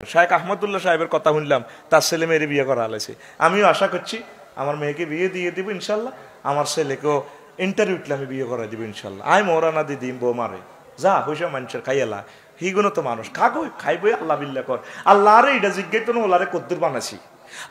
শায়েখ আহমদুল্লাহ সাহেবের কথা শুনলাম, তার ছেলে মেয়ের বিয়ে করা হয়েছে। আমিও আশা করছি আমার মেয়েকে বিয়ে দিয়ে দিব ইনশাল্লাহ, আমার ছেলেকেও ইন্টারভিউতে আমি বিয়ে করাই দিব ইনশাল্লাহ। আই মোরানা দিদি বউ মারে যা হইসা মানুষের খাইয়ালা হিগুনো তো মানুষ খাগো খাইবই আল্লাহ বিল্লাহ কর। আল্লাহ আরে এটা জিজ্ঞাই তো ওলারে কদ্দুর বানাছি,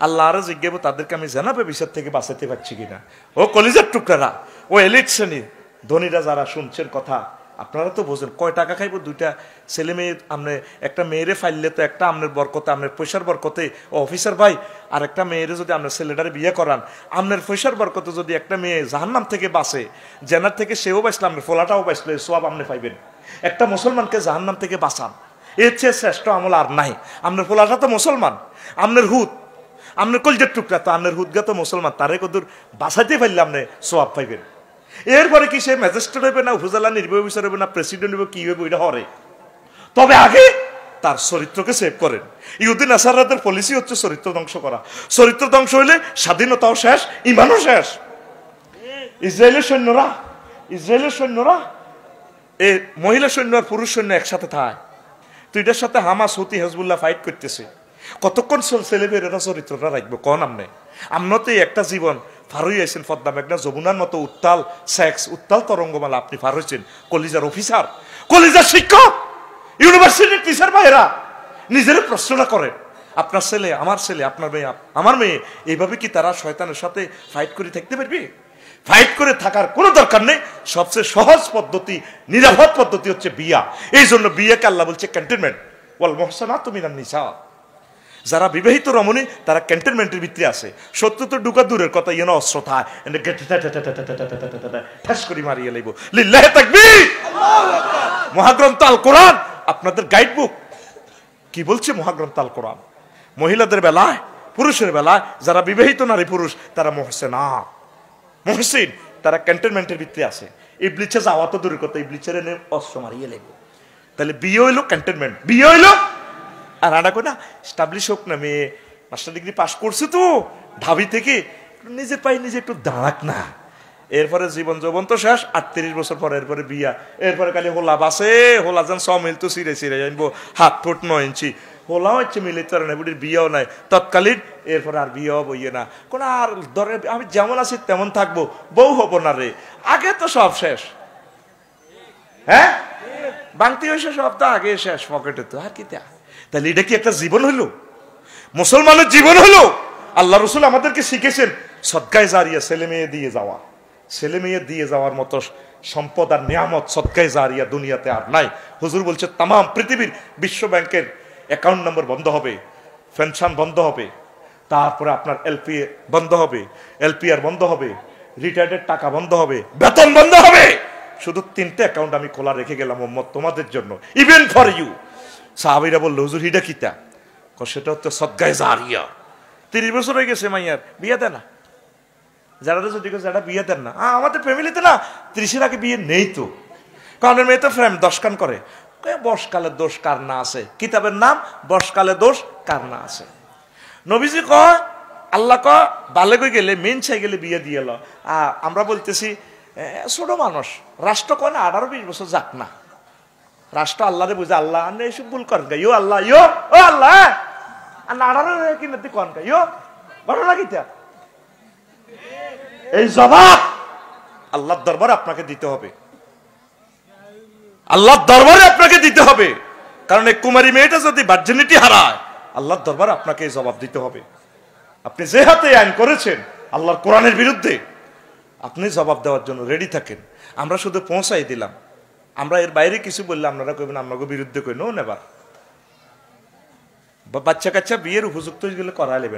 আল্লাহ আরে জিজ্ঞাবো তাদেরকে আমি জানাবে বিষয় থেকে বাঁচাতে পারছি কিনা। ও কলিজার টুকরারা, ও এলিট শ্রেণীর ধনীরা যারা শুনছেন কথা, আপনারা তো বোঝেন কয় টাকা খাইব দুইটা ছেলে মেয়ে। আপনি একটা মেয়েরে ফাইললে তো একটা আপনার বরকতে, আপনার পয়সার বরকতে ও অফিসার ভাই, আর একটা মেয়েরে যদি আপনার ছেলেটারে বিয়ে করান, আপনার পয়সার বরকতে যদি একটা মেয়ে জাহান্নাম থেকে বাঁচে, জেনার থেকে সেও বাঁচলো, আপনার ফোলাটাও বাঁচলো, সব আপনি পাইবেন। একটা মুসলমানকে জাহান্নাম থেকে বাঁচান, এর চেয়ে শ্রেষ্ঠ আমল আর নাই। আপনার ফোলাটা তো মুসলমান, আপনার হুদ, আপনার কলজের টুকরা তো, আপনার হুদগা তো মুসলমান, তারে কদূর বাঁচাইতে পারলে আপনি সোয়াব পাইবেন। এরপরে কি সে ম্যাজিস্ট্রেট হইবে না, উপজেলা নির্বাহী অফিসার হইবে না, প্রেসিডেন্ট হইবে, কি হইবে এটা হরে। তবে আগে তার চরিত্রকে সেভ করেন। ইহুদি নাসারাদের পলিসি হচ্ছে চরিত্র ধ্বংস করা। চরিত্র ধ্বংস হইলে স্বাধীনতাও শেষ, ইমানও শেষ। ইসরায়েলের সৈন্যরা এই মহিলা সৈন্য আর পুরুষ সৈন্য একসাথে থাকে, তো এটার সাথে হামাস হুতি হেজবুল্লাহ ফাইট করতেছে। কতক্ষণ ছেলেমেয়েরা চরিত্রটা রাখবো কন আমনে? আপনার তো একটা জীবন পার হয়ে আছেন পদ্মা মেঘনা যমুনার মতো উত্তাল সেক্স, উত্তাল তরঙ্গমালা আপনি পার হয়েছেন। কলিজার অফিসার, কলিজার শিক্ষক, ইউনিভার্সিটির টিচার ভাইরা নিজের প্রশ্নটা করেন, আপনার ছেলে, আমার ছেলে, আপনার মেয়ে, আমার মেয়ে, এইভাবে কি তারা শয়তানের সাথে ফাইট করে থাকতে পারবে? ফাইট করে থাকার কোনো দরকার নেই। সবচেয়ে সহজ পদ্ধতি, নিরাপদ পদ্ধতি হচ্ছে বিয়া। এই জন্য বিয়েকে আল্লাহ বলছে ক্যান্টনমেন্ট, ওয়াল মুহসানাতু মিনান নিসা। যারা বিবাহিত রমণী তারা ক্যান্টনমেন্টের ভিতরে আছে। সত্য তো ঢুকা দূরের কথা, ইয়ে না অস্ত্র থায় ঠাস করে মারিয়ে লাইব। লিল্লাহি তাকবীর। মহাগ্রন্থ আল কোরআন আপনাদের গাইড বুক কি বলছে? মহাগ্রন্থ আল কোরআন মহিলাদের বেলায়, পুরুষের বেলায় যারা বিবাহিত নারী পুরুষ তারা মুহসিন, তারা ক্যান্টনমেন্টের ভিতরে আছে। ইবলিসে যাওয়া তো দূরের কথা, ইবলিসের এনে অস্ত্র মারিয়ে লাইব। তাহলে বিয়ে হইলো ক্যান্টনমেন্ট, বিয়ে হইলো। আর আনা কই না স্টাবলিশ হোক না, মেয়ে মাস্টার ডিগ্রি পাস করছে তো ঢাবি থেকে, নিজের পায়ে নিজে একটু দাঁড়াক না। এরপরে জীবন যৌবন তো শেষ, 38 বছর পরে এরপরে বিয়া। এরপরে খালি হোলা বাসে, হোলা যেন 100 মিল তো সিরে জানবো, হাত ফুট 9 ইঞ্চি হোলা হচ্ছে, মিলে তো না, বুড়ির বিয়েও নাই তৎকালীন। এরপরে আর বিয়েও বইয়ে না কোন, আর ধরে আমি যেমন আছি তেমন থাকবো, বউ হবো না রে। আগে তো সব শেষ, হ্যাঁ বাংতি হয়েছে সব তো আগে শেষ পকেটে তো, আর কি তা? তাহলে এটা কি একটা জীবন হলো? মুসলমানের জীবন হলো? আল্লাহ রসুল আমাদেরকে শিখেছেন সদকায়ে জারিয়া, ছেলে মেয়ে দিয়ে যাওয়া। ছেলে মেয়ে দিয়ে যাওয়ার মতো সম্পদ আর নিয়ামত সদকায়ে জারিয়া দুনিয়াতে আর নাই। হুজুর বলছে তাম পৃথিবীর বিশ্ব ব্যাংকের অ্যাকাউন্ট নম্বর বন্ধ হবে, পেনশন বন্ধ হবে, তারপরে আপনার এলপি বন্ধ হবে, এলপিআর বন্ধ হবে, রিটায়ার্ডের টাকা বন্ধ হবে, বেতন বন্ধ হবে। শুধু 3টে অ্যাকাউন্ট আমি খোলা রেখে গেলাম উম্মত তোমাদের জন্য, ইভেন ফর ইউ। সাহাবীরা বলল হুজুর হিডা কিতা? সেটা হচ্ছে সদকায়ে জারিয়া। 30 বছর হয়ে গেছে মাইয়ার, বিয়ে দেয় না। যারা যদি যারা বিয়ে দেন না, আমাদের ফ্যামিলিতে না 30-এর আগে বিয়ে নেই তো। কারণ মেয়ে তো ফ্রেম 10 কান করে। বর্ষকালের দোষ কার না আছে, কিতাবের নাম বর্ষকালে দোষ কার না আছে। নবীজি কয়, আল্লাহ কয় বালেগ হয়ে গেলে, মেন চাই গেলে বিয়ে দিয়ে এলো। আমরা বলতেছি ছোট মানুষ, রাষ্ট্র কয় না 18-20 বছর যাক না। রাষ্ট্র আল্লাহরে বুঝে, আল্লাহ এসব ভুল করেন গা, ইয়ো আল্লাহ, ইয়ো ও আল্লাহ, আর 18 কিনতে কন গা, ইয়ো ঘটনা কিতা? এই জবাব আল্লাহর দরবারে আপনাকে দিতে হবে, আল্লাহর দরবারে আপনাকে দিতে হবে। কারণ এই কুমারী মেয়েটা যদি ভার্জিনিটি হারায়, আল্লাহর দরবারে আপনাকে এই জবাব দিতে হবে। আপনি যে হাতে আইন করেছেন আল্লাহর কোরআনের বিরুদ্ধে, আপনি জবাব দেওয়ার জন্য রেডি থাকেন। আমরা শুধু পৌঁছাই দিলাম, আমরা এর বাইরে কিছু বললে আপনারা কইবেন আপনাকে বিরুদ্ধে কই। নো নেবার। বাচ্চা কাচ্চা বিয়ের উপযুক্ত গেলে করা নেবেন।